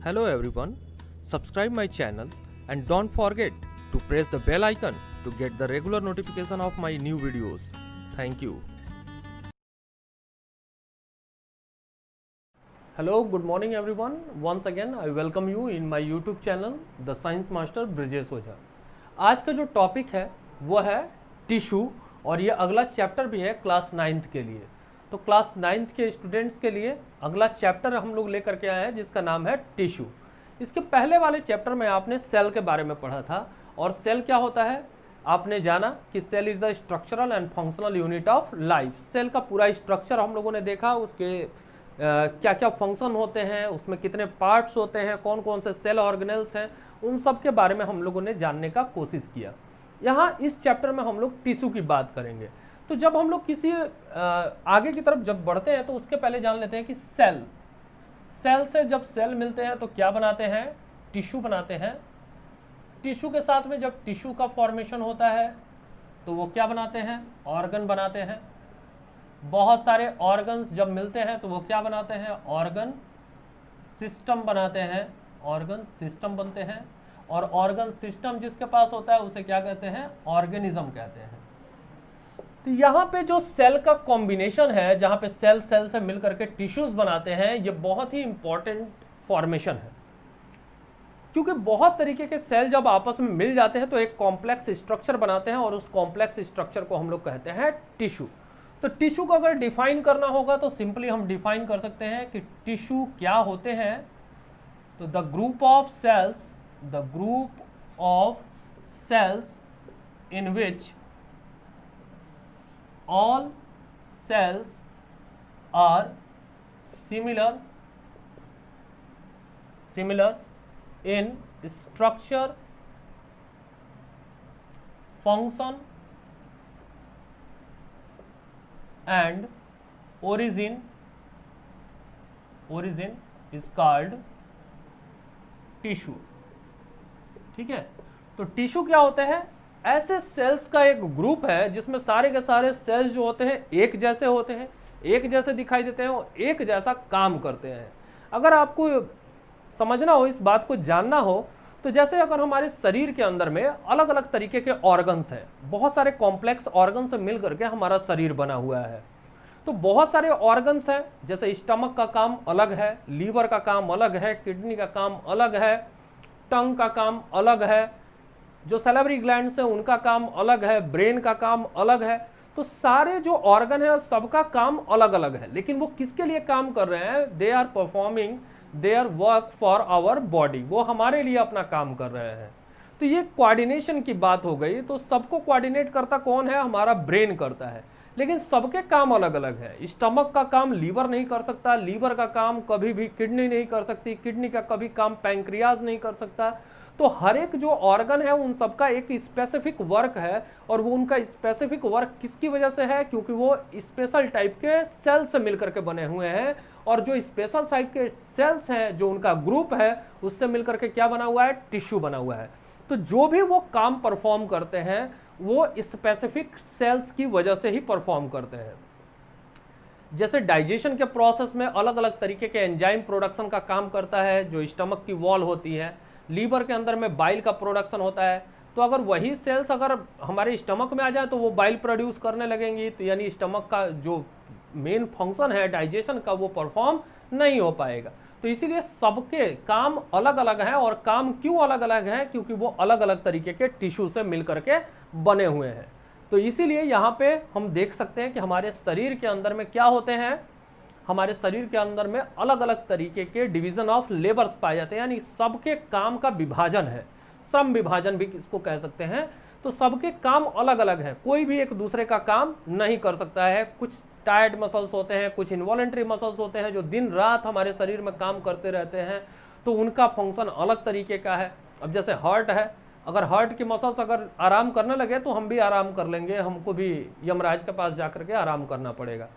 Hello everyone, subscribe my channel and don't forget to press the bell icon to get the regular notification of my new videos. Thank you. Hello, good morning everyone. Once again I welcome you in my YouTube channel The Science Master Brijesh ओझा। आज का जो topic है वो है tissue और ये अगला chapter भी है क्लास 9th के लिए। तो क्लास 9th के स्टूडेंट्स के लिए अगला चैप्टर हम लोग लेकर के आए हैं जिसका नाम है टिश्यू। इसके पहले वाले चैप्टर में आपने सेल के बारे में पढ़ा था और सेल क्या होता है आपने जाना कि cell is the structural and functional unit of life. Cell का पूरा स्ट्रक्चर हम लोगों ने देखा, उसके क्या क्या फंक्शन होते हैं, उसमें कितने पार्ट्स होते हैं, कौन कौन से सेल ऑर्गेनेल्स हैं, उन सब के बारे में हम लोगों ने जानने का कोशिश किया। यहाँ इस चैप्टर में हम लोग टिश्यू की बात करेंगे। तो जब हम लोग किसी आगे की तरफ जब बढ़ते हैं तो उसके पहले जान लेते हैं कि सेल से जब सेल मिलते हैं तो क्या बनाते हैं, टिश्यू बनाते हैं। टिश्यू के साथ में जब टिश्यू का फॉर्मेशन होता है तो वो क्या बनाते हैं, ऑर्गन बनाते हैं। बहुत सारे ऑर्गन्स जब मिलते हैं तो वो क्या बनाते हैं, ऑर्गन सिस्टम बनाते हैं, ऑर्गन सिस्टम बनते हैं। और ऑर्गन सिस्टम जिसके पास होता है उसे क्या कहते हैं, ऑर्गेनिज्म कहते हैं। तो यहाँ पे जो सेल का कॉम्बिनेशन है, जहाँ पे सेल से मिलकर के टिश्यूज बनाते हैं, ये बहुत ही इंपॉर्टेंट फॉर्मेशन है, क्योंकि बहुत तरीके के सेल जब आपस में मिल जाते हैं तो एक कॉम्प्लेक्स स्ट्रक्चर बनाते हैं और उस कॉम्प्लेक्स स्ट्रक्चर को हम लोग कहते हैं टिश्यू। तो टिश्यू को अगर डिफाइन करना होगा तो सिंपली हम डिफाइन कर सकते हैं कि टिश्यू क्या होते हैं। तो the group of cells in which all cells are similar in structure, function and origin is called tissue। ठीक है, तो टिश्यू क्या होते हैं, ऐसे सेल्स का एक ग्रुप है जिसमें सारे के सारे सेल्स जो होते हैं एक जैसे होते हैं, एक जैसे दिखाई देते हैं और एक जैसा काम करते हैं। अगर आपको समझना हो, इस बात को जानना हो, तो जैसे अगर हमारे शरीर के अंदर में अलग अलग तरीके के ऑर्गन्स हैं, बहुत सारे कॉम्प्लेक्स ऑर्गन से मिल करके हमारा शरीर बना हुआ है। तो बहुत सारे ऑर्गन्स हैं, जैसे स्टमक का काम अलग है, लीवर का काम अलग है, किडनी का काम अलग है, टंग का काम अलग है, जो सैलिवरी ग्लैंड्स हैं उनका काम अलग है, ब्रेन का काम अलग है। तो सारे जो ऑर्गन है सबका काम अलग अलग है, लेकिन वो किसके लिए काम कर रहे हैं, they are performing their work for our body, वो हमारे लिए अपना काम कर रहे हैं। तो ये कोऑर्डिनेशन की बात हो गई। तो सबको कोऑर्डिनेट करता कौन है, हमारा ब्रेन करता है, लेकिन सबके काम अलग अलग है। स्टमक का काम लीवर नहीं कर सकता, लीवर का काम कभी भी किडनी नहीं कर सकती, किडनी का कभी काम पैंक्रियाज नहीं कर सकता। तो हर एक जो ऑर्गन है उन सबका एक स्पेसिफिक वर्क है, और वो उनका स्पेसिफिक वर्क किसकी वजह से है, क्योंकि वो स्पेशल टाइप के सेल से मिलकर के बने हुए हैं। और जो स्पेशल टाइप के सेल्स हैं, जो उनका ग्रुप है, उससे मिलकर के क्या बना हुआ है, टिश्यू बना हुआ है। तो जो भी वो काम परफॉर्म करते हैं वो स्पेसिफिक सेल्स की वजह से ही परफॉर्म करते हैं। जैसे डाइजेशन के प्रोसेस में अलग अलग तरीके के एंजाइम प्रोडक्शन का काम करता है, जो स्टमक की वॉल होती है। लीवर के अंदर में बाइल का प्रोडक्शन होता है। तो अगर वही सेल्स अगर हमारे स्टमक में आ जाए तो वो बाइल प्रोड्यूस करने लगेंगी, तो यानी स्टमक का जो मेन फंक्शन है डाइजेशन का वो परफॉर्म नहीं हो पाएगा। तो इसीलिए सबके काम अलग अलग हैं। और काम क्यों अलग अलग हैं, क्योंकि वो अलग अलग तरीके के टिश्यू से मिलकर के बने हुए हैं। तो इसीलिए यहाँ पे हम देख सकते हैं कि हमारे शरीर के अंदर में क्या होते हैं, हमारे शरीर के अंदर में अलग अलग तरीके के डिवीजन ऑफ लेबर्स पाए जाते हैं, यानी सबके काम का विभाजन है, सम विभाजन भी इसको कह सकते हैं। तो सबके काम अलग अलग हैं, कोई भी एक दूसरे का काम नहीं कर सकता है। कुछ टायर्ड मसल्स होते हैं, कुछ इनवॉलेंट्री मसल्स होते हैं जो दिन रात हमारे शरीर में काम करते रहते हैं, तो उनका फंक्शन अलग तरीके का है। अब जैसे हार्ट है, अगर हार्ट की मसल्स अगर आराम करने लगे तो हम भी आराम कर लेंगे, हमको भी यमराज के पास जाकर के आराम करना पड़ेगा।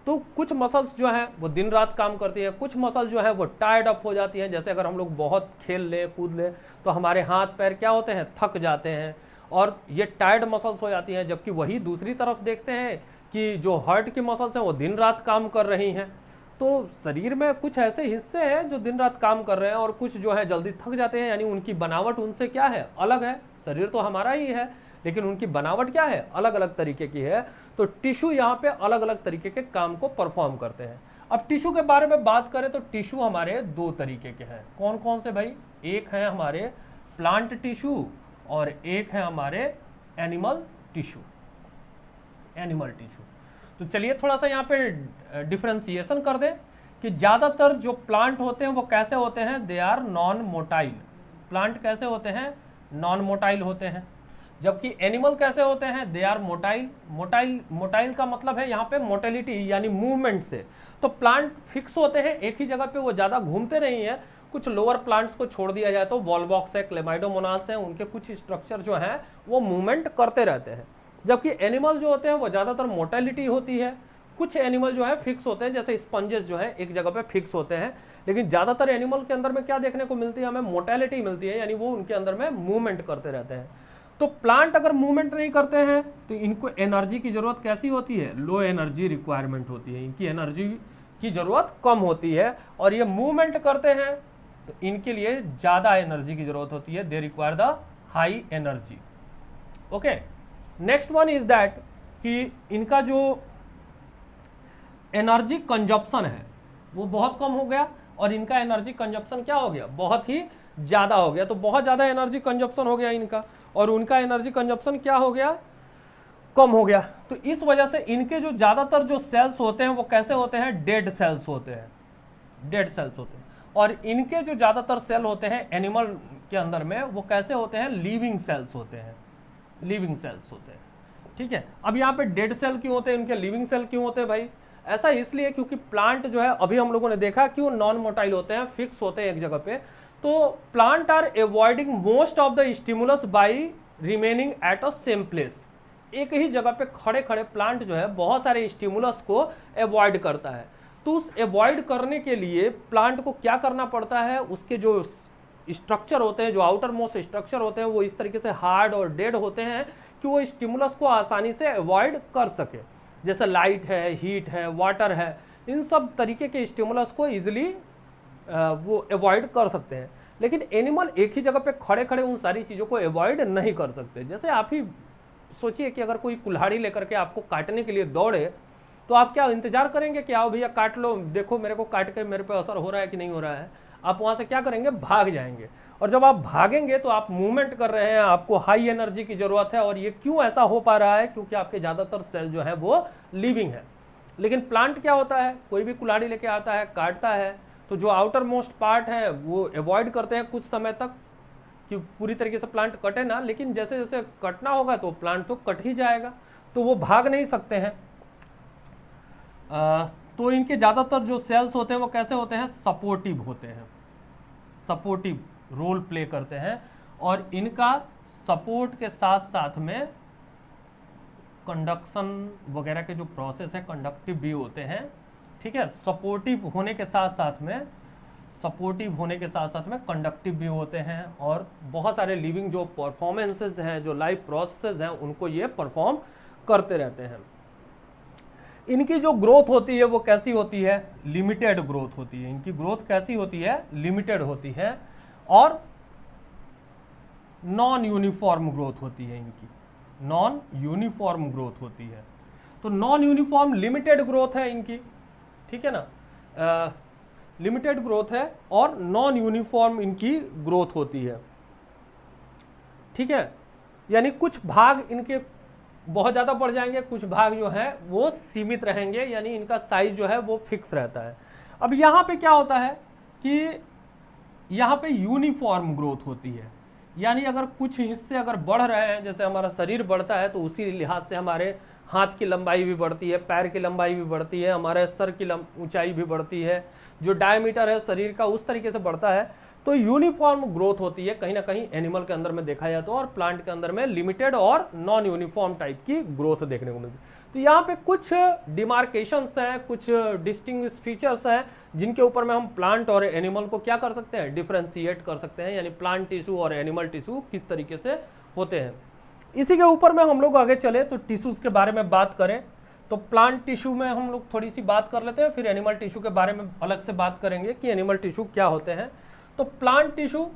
तो कुछ मसल्स जो हैं वो दिन रात काम करती है, कुछ मसल जो है वो टायर्ड अप हो जाती हैं। जैसे अगर हम लोग बहुत खेल ले कूद ले तो हमारे हाथ पैर क्या होते हैं, थक जाते हैं और ये टायर्ड मसल्स हो जाती हैं। जबकि वही दूसरी तरफ देखते हैं कि जो हार्ट की मसल्स हैं वो दिन रात काम कर रही हैं। तो शरीर में कुछ ऐसे हिस्से हैं जो दिन रात काम कर रहे हैं और कुछ जो है जल्दी थक जाते हैं, यानी उनकी बनावट उनसे क्या है, अलग है। शरीर तो हमारा ही है लेकिन उनकी बनावट क्या है, अलग अलग तरीके की है। तो टिश्यू यहाँ पे अलग अलग तरीके के काम को परफॉर्म करते हैं। अब टिश्यू के बारे में बात करें तो टिश्यू हमारे दो तरीके के हैं। कौन कौन से भाई? एक है हमारे प्लांट टिश्यू और एक है हमारे एनिमल टिश्यू। एनिमल टिश्यू, तो चलिए थोड़ा सा यहाँ पे डिफरेंशिएशन कर दें कि ज्यादातर जो प्लांट होते हैं वो कैसे होते हैं, they are non motile. Plant कैसे होते हैं, नॉन मोटाइल होते हैं। जबकि एनिमल कैसे होते हैं, दे आर मोटाइल। मोटाइल का मतलब है यहाँ पे मोटेलिटी यानी मूवमेंट से। तो प्लांट फिक्स होते हैं एक ही जगह पे, वो ज्यादा घूमते नहीं है। कुछ लोअर प्लांट्स को छोड़ दिया जाए तो वॉलबॉक्स है, क्लेमाइडोमोनास है, उनके कुछ स्ट्रक्चर जो है वो मूवमेंट करते रहते हैं। जबकि एनिमल जो होते हैं वो ज्यादातर मोटेलिटी होती है। कुछ एनिमल जो है फिक्स होते हैं, जैसे स्पंजेस जो है एक जगह पे फिक्स होते हैं। लेकिन ज्यादातर एनिमल के अंदर में क्या देखने को मिलती है, हमें मोटेलिटी मिलती है, यानी वो उनके अंदर में मूवमेंट करते रहते हैं। तो प्लांट अगर मूवमेंट नहीं करते हैं तो इनको एनर्जी की जरूरत कैसी होती है, लो एनर्जी रिक्वायरमेंट होती है, इनकी एनर्जी की जरूरत कम होती है। और ये मूवमेंट करते हैं तो इनके लिए ज्यादा एनर्जी की जरूरत होती है, they require the high energy. Okay, next one is that कि इनका जो एनर्जी कंजप्शन है वो बहुत कम हो गया और इनका एनर्जी कंजप्शन क्या हो गया, बहुत ही ज्यादा हो गया। तो बहुत ज्यादा एनर्जी कंजप्शन हो गया इनका, और उनका एनर्जी कंजप्शन क्या हो गया, कम हो गया। तो इस वजह से इनके जो ज्यादातर जो सेल्स होते हैं वो कैसे होते हैं, डेड सेल्स होते हैं, डेड सेल्स होते हैं। और इनके जो ज्यादातर सेल होते हैं एनिमल के अंदर में वो कैसे होते हैं, लिविंग सेल्स होते हैं, लिविंग सेल्स होते हैं। ठीक है, अब यहाँ पे डेड सेल क्यों होते हैं, इनके लिविंग सेल क्यों होते हैं भाई? ऐसा इसलिए क्योंकि प्लांट जो है अभी हम लोगों ने देखा क्यों नॉन मोटाइल होते हैं, फिक्स होते हैं एक जगह पे। तो plant are avoiding most of the stimulus by remaining at a same place. एक ही जगह पे खड़े खड़े प्लांट जो है बहुत सारे स्टिमुलस को अवॉइड करता है। तो उस अवॉइड करने के लिए प्लांट को क्या करना पड़ता है, उसके जो स्ट्रक्चर होते हैं, जो आउटर मोस्ट स्ट्रक्चर होते हैं वो इस तरीके से हार्ड और डेड होते हैं कि वो स्टिमुलस को आसानी से अवॉइड कर सके। जैसे लाइट है, हीट है, वाटर है, इन सब तरीके के स्टिमुलस को इजिली वो अवॉइड कर सकते हैं। लेकिन एनिमल एक ही जगह पे खड़े खड़े उन सारी चीज़ों को अवॉइड नहीं कर सकते। जैसे आप ही सोचिए कि अगर कोई कुल्हाड़ी लेकर के आपको काटने के लिए दौड़े तो आप क्या इंतजार करेंगे कि आओ भैया काट लो, देखो मेरे को काट के मेरे पे असर हो रहा है कि नहीं हो रहा है? आप वहां से क्या करेंगे, भाग जाएंगे। और जब आप भागेंगे तो आप मूवमेंट कर रहे हैं, आपको हाई एनर्जी की जरूरत है। और ये क्यों ऐसा हो पा रहा है, क्योंकि आपके ज्यादातर सेल जो है वो लिविंग है। लेकिन प्लांट क्या होता है, कोई भी कुल्हाड़ी लेके आता है, काटता है, तो जो आउटर मोस्ट पार्ट है वो अवॉइड करते हैं कुछ समय तक कि पूरी तरीके से प्लांट कटे ना, लेकिन जैसे जैसे कटना होगा तो प्लांट तो कट ही जाएगा, तो वो भाग नहीं सकते हैं। तो इनके ज़्यादातर जो सेल्स होते हैं वो कैसे होते हैं, सपोर्टिव होते हैं, सपोर्टिव रोल प्ले करते हैं। और इनका सपोर्ट के साथ साथ में कंडक्शन वगैरह के जो प्रोसेस है कंडक्टिव भी होते हैं। ठीक है, सपोर्टिव होने के साथ साथ में कंडक्टिव भी होते हैं। और बहुत सारे लिविंग जो परफॉर्मेंसेस हैं, जो लाइफ प्रोसेसेस हैं, उनको ये परफॉर्म करते रहते हैं। इनकी जो ग्रोथ होती है वो कैसी होती है, लिमिटेड ग्रोथ होती है। इनकी ग्रोथ कैसी होती है, लिमिटेड होती है। और नॉन यूनिफॉर्म ग्रोथ होती है, इनकी नॉन यूनिफॉर्म ग्रोथ होती है। तो नॉन यूनिफॉर्म लिमिटेड ग्रोथ है इनकी, ठीक है ना, लिमिटेड ग्रोथ है और नॉन यूनिफॉर्म इनकी ग्रोथ होती है। ठीक है, यानी कुछ भाग इनके बहुत ज़्यादा बढ़ जाएंगे, कुछ भाग जो है वो सीमित रहेंगे, यानी इनका साइज जो है वो फिक्स रहता है। अब यहाँ पे क्या होता है कि यहाँ पे यूनिफॉर्म ग्रोथ होती है, यानी अगर कुछ हिस्से अगर बढ़ रहे हैं, जैसे हमारा शरीर बढ़ता है तो उसी लिहाज से हमारे हाथ की लंबाई भी बढ़ती है, पैर की लंबाई भी बढ़ती है, हमारे सर की ऊंचाई भी बढ़ती है, जो डायमीटर है शरीर का उस तरीके से बढ़ता है। तो यूनिफॉर्म ग्रोथ होती है कहीं ना कहीं एनिमल के अंदर में देखा जाए तो, और प्लांट के अंदर में लिमिटेड और नॉन यूनिफॉर्म टाइप की ग्रोथ देखने को मिलती है। तो यहाँ पे कुछ डिमार्केशंस हैं, कुछ डिस्टिंग्विश फीचर्स हैं जिनके ऊपर में हम प्लांट और एनिमल को क्या कर सकते हैं, डिफ्रेंशिएट कर सकते हैं, यानी प्लांट टिश्यू और एनिमल टिश्यू किस तरीके से होते हैं। इसी के ऊपर में हम लोग आगे चले तो टिश्यूज के बारे में बात करें तो प्लांट टिश्यू में हम लोग थोड़ी सी बात कर लेते हैं, फिर एनिमल टिश्यू के बारे में अलग से बात करेंगे कि एनिमल टिश्यू क्या होते हैं। तो प्लांट टिश्यू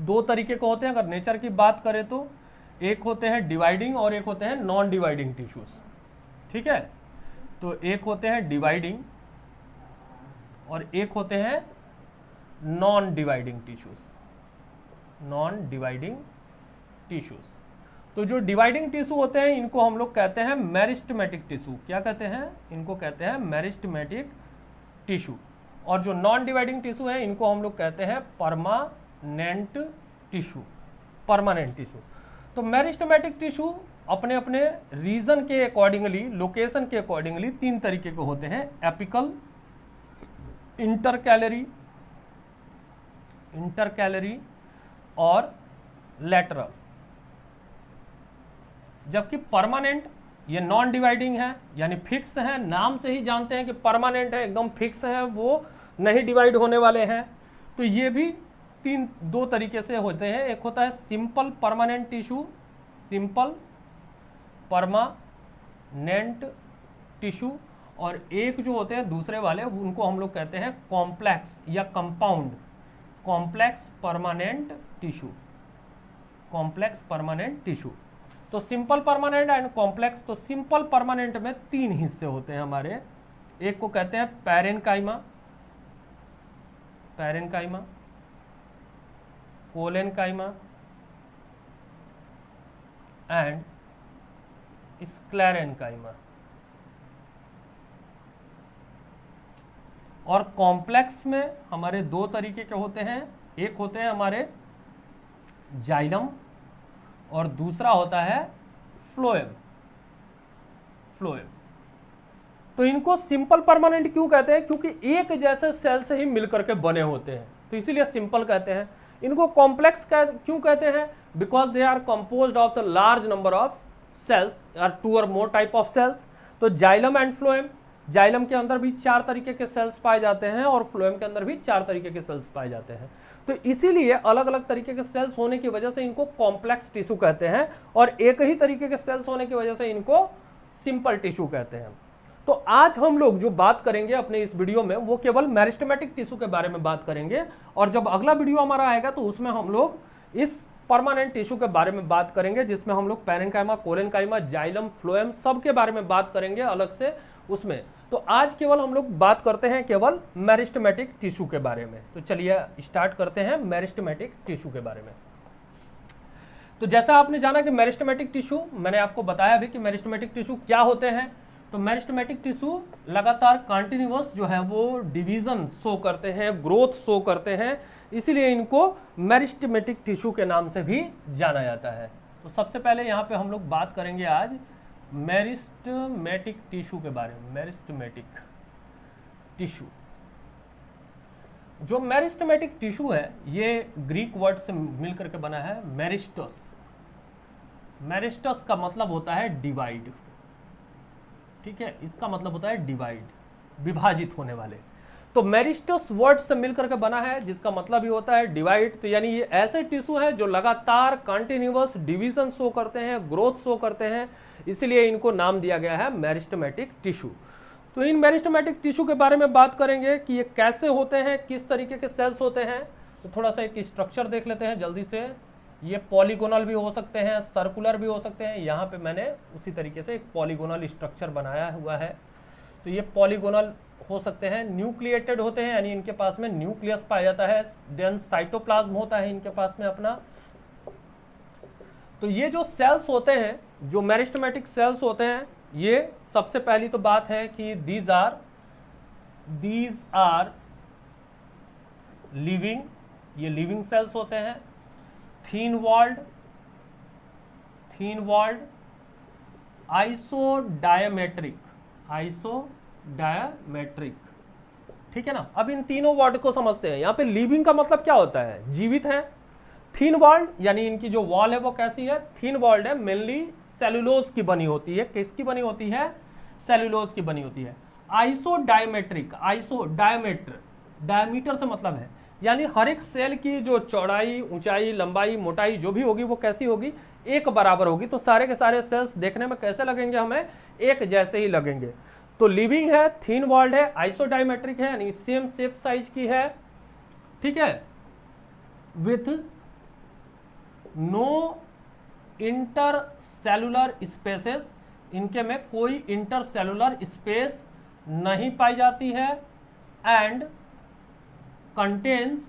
दो तरीके के होते हैं अगर नेचर की बात करें तो, एक होते हैं डिवाइडिंग और एक होते हैं नॉन डिवाइडिंग टिश्यूज। ठीक है, तो एक होते हैं डिवाइडिंग और एक होते हैं non dividing tissues. Non dividing tissues, तो जो डिवाइडिंग टिश्यू होते हैं इनको हम लोग कहते हैं मेरिस्टेमेटिक टिश्यू। क्या कहते हैं? इनको कहते हैं मेरिस्टेमेटिक टिश्यू। और जो नॉन डिवाइडिंग टिश्यू है इनको हम लोग कहते हैं परमानेंट टिश्यू। Permanent tissue. तो मेरिस्टेमेटिक टिश्यू अपने अपने रीजन के अकॉर्डिंगली, लोकेशन के अकॉर्डिंगली तीन तरीके के होते हैं, एपिकल, इंटरकैलरी और लैटरल। जबकि परमानेंट ये नॉन डिवाइडिंग है, यानी फिक्स है, नाम से ही जानते हैं कि परमानेंट है, एकदम फिक्स है, वो नहीं डिवाइड होने वाले हैं। तो ये भी दो तरीके से होते हैं। एक होता है simple permanent tissue, simple permanent tissue, और एक जो होते हैं दूसरे वाले उनको हम लोग कहते हैं कॉम्प्लेक्स या compound, complex permanent tissue, complex permanent tissue. तो सिंपल परमानेंट एंड कॉम्प्लेक्स। तो सिंपल परमानेंट में तीन हिस्से होते हैं हमारे, एक को कहते हैं parenchyma, parenchyma, collenchyma and sclerenchyma. और कॉम्प्लेक्स में हमारे दो तरीके के होते हैं, एक होते हैं हमारे जाइलम और दूसरा होता है फ्लोएम। फ्लोएम। तो इनको सिंपल परमानेंट क्यों कहते हैं? क्योंकि एक जैसे सेल से ही मिलकर के बने होते हैं, तो इसीलिए सिंपल कहते हैं। इनको कॉम्प्लेक्स क्यों कहते हैं? Because they are composed of the large number of cells और टू और मोर टाइप ऑफ सेल्स। तो जाइलम एंड फ्लोएम, जाइलम के अंदर भी 4 तरीके के सेल्स पाए जाते हैं और फ्लोएम के अंदर भी 4 तरीके के सेल्स पाए जाते हैं। तो इसीलिए अलग अलग तरीके के सेल्स होने की वजह से इनको कॉम्प्लेक्स टिश्यू कहते हैं, और एक ही तरीके के सेल्स होने की वजह से इनको सिंपल टिश्यू कहते हैं। तो आज हम लोग जो बात करेंगे अपने इस वीडियो में वो केवल मेरिस्टेमेटिक टिश्यू के बारे में बात करेंगे, और जब अगला वीडियो हमारा आएगा तो उसमें हम लोग इस परमानेंट टिश्यू के बारे में बात करेंगे, जिसमें हम लोग पैरेन्काइमा, कोलेनकाइमा, जाइलम, फ्लोएम सब के बारे में बात करेंगे अलग से उसमें। तो आज केवल हम लोग बात करते हैं केवल मेरिस्टेमेटिक टिश्यू के बारे में। तो चलिए स्टार्ट करते हैं मेरिस्टेमेटिक टिश्यू के बारे में। तो जैसा आपने जाना कि मेरिस्टेमेटिक टिश्यू, मैंने आपको बताया भी कि मेरिस्टेमेटिक टिश्यू क्या होते हैं। तो मेरिस्टेमेटिक टिश्यू लगातार कंटिन्यूअस जो है वो डिवीजन शो करते हैं, ग्रोथ शो करते हैं, इसीलिए इनको मेरिस्टेमेटिक टिश्यू के नाम से भी जाना जाता है। तो सबसे पहले यहाँ पे हम लोग बात करेंगे आज मेरिस्टेमेटिक टिश्यू के बारे में। मेरिस्टेमेटिक टिश्यू, जो मेरिस्टेमेटिक टिश्यू है ये ग्रीक वर्ड से मिलकर के बना है, मेरिस्टस। मेरिस्टस का मतलब होता है डिवाइड, ठीक है, इसका मतलब होता है डिवाइड, विभाजित होने वाले। तो मेरिस्टस वर्ड से मिलकर के बना है जिसका मतलब ही होता है डिवाइड। तो यानी ये ऐसे टिश्यू हैं जो लगातार कंटिन्यूअस डिवीजन शो करते हैं, ग्रोथ शो करते हैं, इसलिए इनको नाम दिया गया है मेरिस्टेमेटिक टिश्यू। तो इन मेरिस्टेमेटिक टिश्यू के बारे में बात करेंगे कि ये कैसे होते हैं, किस तरीके के सेल्स होते हैं। तो थोड़ा सा एक स्ट्रक्चर देख लेते हैं जल्दी से। ये पॉलीगोनल भी हो सकते हैं, सर्कुलर भी हो सकते हैं। यहाँ पे मैंने उसी तरीके से एक पॉलीगोनल स्ट्रक्चर बनाया हुआ है। तो ये पॉलीगोनल हो सकते हैं, न्यूक्लिएटेड होते हैं, यानी इनके पास में न्यूक्लियस पाया जाता है, देन साइटोप्लाज्म होता है इनके पास में अपना। तो ये जो सेल्स होते हैं, जो मेरिस्टेमेटिक सेल्स होते हैं, ये सबसे पहली तो बात है कि दीज आर लिविंग, ये लिविंग सेल्स होते हैं। थीन वॉल्ड, आइसोडायमेट्रिक, ठीक है ना। अब इन तीनों वर्ड को समझते हैं। यहाँ पे लिविंग का मतलब क्या होता है? जीवित है। थीन वॉल्ड यानी इनकी जो वॉल है वो कैसी है? थीन वॉल्ड है, मेनली सेलुलोज की बनी होती है। किसकी बनी होती है? सेलुलोज की बनी होती है। आइसोडायमेट्रिक, डायमीटर से मतलब है यानी हर एक सेल की जो चौड़ाई, ऊंचाई, लंबाई, मोटाई जो भी होगी वो कैसी होगी, एक बराबर होगी। तो सारे के सारे सेल्स देखने में कैसे लगेंगे, हमें एक जैसे ही लगेंगे। तो लिविंग है, थिन वॉल्ड है, आइसोडायमेट्रिक है यानी सेम शेप साइज की है, ठीक है, विथ नो इंटरसेलुलर स्पेसेस, इनके में कोई इंटरसेलुलर स्पेस नहीं पाई जाती है, एंड कंटेन्स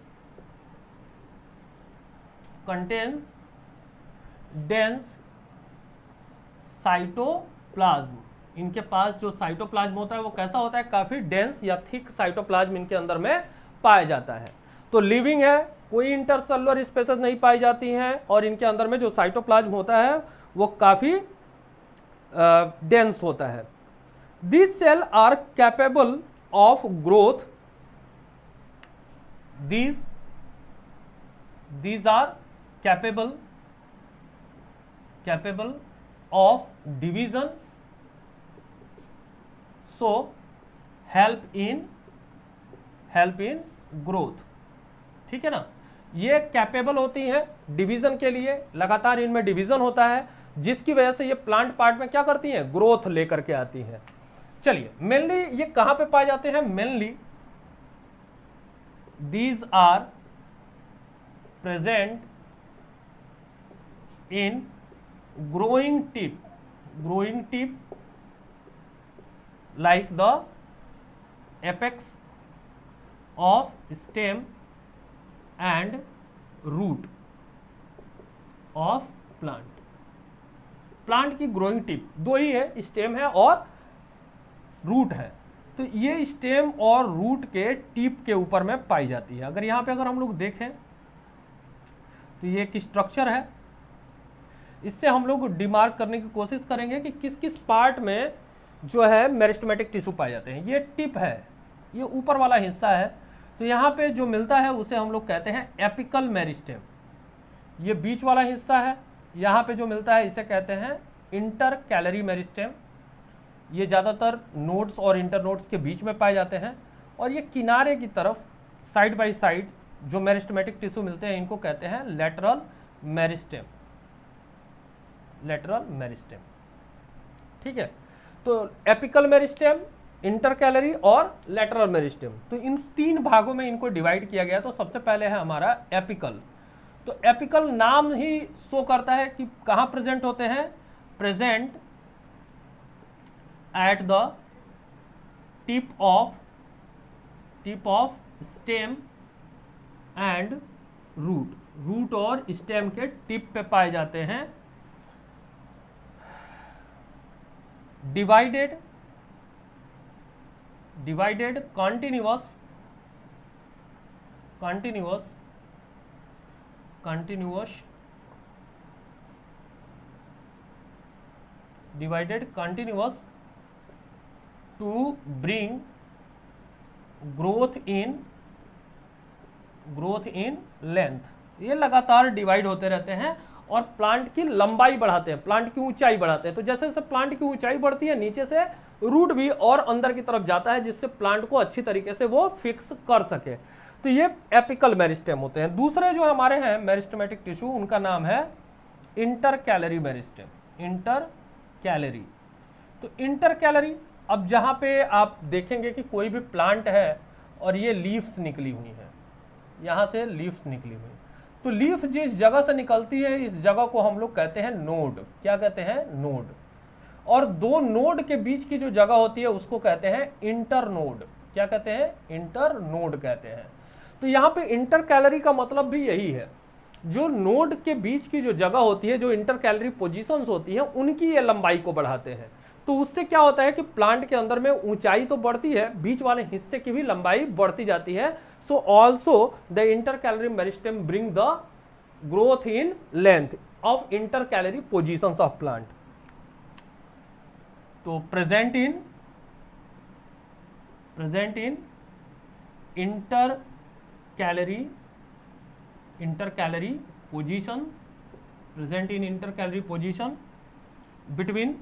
डेंस साइटोप्लाज्म। इनके पास जो साइटोप्लाज्म होता है वो कैसा होता है, काफी डेंस या थिक साइटोप्लाज्म इनके अंदर में पाया जाता है। तो लिविंग है, कोई इंटरसेलुलर स्पेसेस नहीं पाई जाती हैं, और इनके अंदर में जो साइटोप्लाज्म होता है वो काफी डेंस होता है। These cells are capable of growth. These are capable of division, so help in growth, ठीक है ना। ये कैपेबल होती हैं डिवीजन के लिए, लगातार इनमें डिवीजन होता है, जिसकी वजह से ये प्लांट पार्ट में क्या करती हैं, ग्रोथ लेकर के आती हैं। चलिए, मेनली ये कहां पे पाए जाते हैं, mainly these are present in growing tip like the apex of stem and root of plant की ग्रोइंग टिप दो ही है, स्टेम है और रूट है। तो ये स्टेम और रूट के टिप के ऊपर में पाई जाती है। अगर यहाँ पे अगर हम लोग देखें तो ये एक स्ट्रक्चर है, इससे हम लोग डिमार्क करने की कोशिश करेंगे कि किस किस पार्ट में जो है मेरिस्टेमेटिक टिश्यू पाए जाते हैं। ये टिप है, ये ऊपर वाला हिस्सा है, तो यहाँ पे जो मिलता है उसे हम लोग कहते हैं एपिकल मेरिस्टेम। ये बीच वाला हिस्सा है, यहाँ पे जो मिलता है इसे कहते हैं इंटरकैलरी मेरिस्टेम। ये ज़्यादातर नोड्स और इंटरनोड्स के बीच में पाए जाते हैं, और ये किनारे की तरफ साइड बाय साइड जो मेरिस्टेमेटिक टिश्यू मिलते हैं इनको कहते हैं लेटरल मेरिस्टेम। ठीक है, तो एपिकल मेरिस्टेम, इंटरकैलरी और लेटरल मेरिस्टेम, तो इन तीन भागों में इनको डिवाइड किया गया। तो सबसे पहले है हमारा एपिकल। तो एपिकल नाम ही शो करता है कि कहां प्रेजेंट होते हैं, present at the tip of stem and root और स्टेम के टिप पे पाए जाते हैं। Divided continuous to bring growth in length। ये लगातार डिवाइड होते रहते हैं और प्लांट की लंबाई बढ़ाते हैं, प्लांट की ऊंचाई बढ़ाते हैं। तो जैसे जैसे प्लांट की ऊंचाई बढ़ती है, नीचे से रूट भी और अंदर की तरफ जाता है, जिससे प्लांट को अच्छी तरीके से वो फिक्स कर सके। तो ये एपिकल मेरिस्टेम होते हैं। दूसरे जो हमारे हैं मेरिस्टेमेटिक टिश्यू, उनका नाम है इंटरकैलरी मेरिस्टेम। इंटरकैलरी, तो इंटरकैलरी, अब जहां पे आप देखेंगे कि कोई भी प्लांट है और ये लीव्स निकली हुई है, यहां से लीव्स निकली हुई, तो लीफ जिस जगह से निकलती है इस जगह को हम लोग कहते हैं नोड। क्या कहते हैं, नोड। और दो नोड के बीच की जो जगह होती है उसको कहते हैं इंटरनोड। क्या कहते हैं, इंटरनोड कहते हैं। तो यहाँ पे इंटरकैलरी का मतलब भी यही है, जो नोड के बीच की जो जगह होती है, जो इंटरकैलरी पोजीशंस होती हैं, उनकी ये लंबाई को बढ़ाते हैं। तो उससे क्या होता है कि प्लांट के अंदर में ऊंचाई तो बढ़ती है, बीच वाले हिस्से की भी लंबाई बढ़ती जाती है। So also the intercalary meristem bring the growth in length of intercalary positions of plant. तो present in intercalary position, present in intercalary position between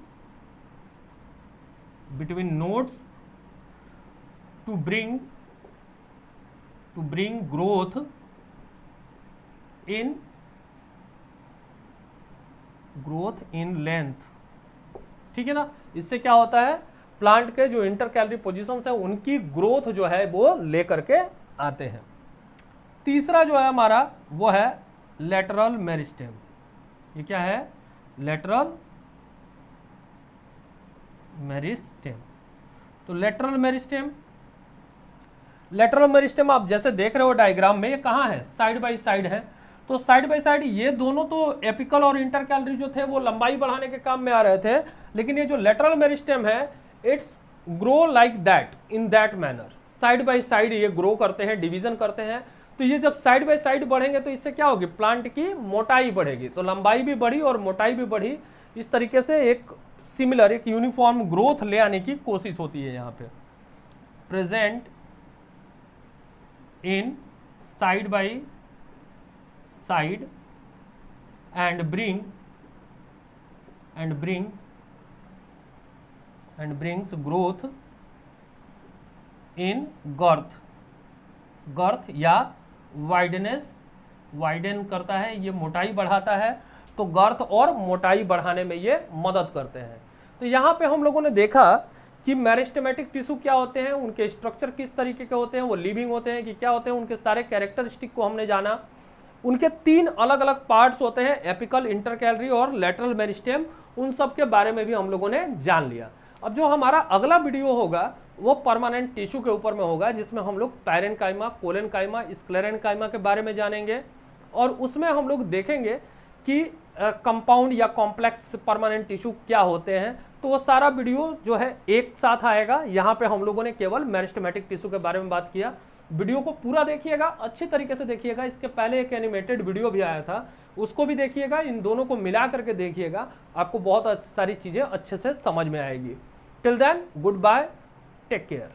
nodes to bring to bring growth in length. ठीक है ना, इससे क्या होता है, plant के जो इंटर कैलरी पोजिशंस है उनकी ग्रोथ जो है वो लेकर के आते हैं। तीसरा जो है हमारा वो है लेटरल मेरिस्टेम। ये क्या है, लेटरल मेरिस्टेम। तो लेटरल मेरिस्टेम आप जैसे देख रहे हो डायग्राम में, ये कहाँ है, साइड बाय साइड है। तो साइड बाय साइड ये दोनों तो एपिकल और इंटर कैलरी जो थे वो लंबाई बढ़ाने के काम में आ रहे थे, लेकिन ये जो लेटरल मेरिस्टेम है it's grow like that, in that manner. Side by side ये ग्रो करते हैं, डिवीजन करते हैं। तो ये जब साइड बाय साइड बढ़ेंगे तो इससे क्या होगी, प्लांट की मोटाई बढ़ेगी, तो लंबाई भी बढ़ी और मोटाई भी बढ़ी। इस तरीके से एक सिमिलर, एक यूनिफॉर्म ग्रोथ ले आने की कोशिश होती है यहाँ पे। Present in side by side and brings growth in girth या वाइडन करता है, ये मोटाई बढ़ाता है। तो गर्थ और मोटाई बढ़ाने में ये मदद करते हैं। तो यहाँ पे हम लोगों ने देखा कि मेरिस्टेमेटिक टिश्यू क्या होते हैं, उनके स्ट्रक्चर किस तरीके के होते हैं, वो लिविंग होते हैं कि क्या होते हैं, उनके सारे कैरेक्टरिस्टिक को हमने जाना। उनके 3 अलग अलग पार्ट्स होते हैं, एपिकल, इंटरकैलरी और लेटरल मेरिस्टेम, उन सब के बारे में भी हम लोगों ने जान लिया। अब जो हमारा अगला वीडियो होगा वो परमानेंट टिश्यू के ऊपर में होगा, जिसमें हम लोग पैरेन्काइमा, कोलेनकाइमा, स्क्लेरेन्काइमा के बारे में जानेंगे। और उसमें हम लोग देखेंगे कि कंपाउंड या कॉम्प्लेक्स परमानेंट टिश्यू क्या होते हैं। तो वो सारा वीडियो जो है एक साथ आएगा। यहाँ पे हम लोगों ने केवल मेरिस्टेमेटिक टिश्यू के बारे में बात किया। वीडियो को पूरा देखिएगा, अच्छी तरीके से देखिएगा। इसके पहले एक एनिमेटेड वीडियो भी आया था, उसको भी देखिएगा। इन दोनों को मिला करके देखिएगा, आपको बहुत सारी चीजें अच्छे से समझ में आएगी। Till then, good bye, take care.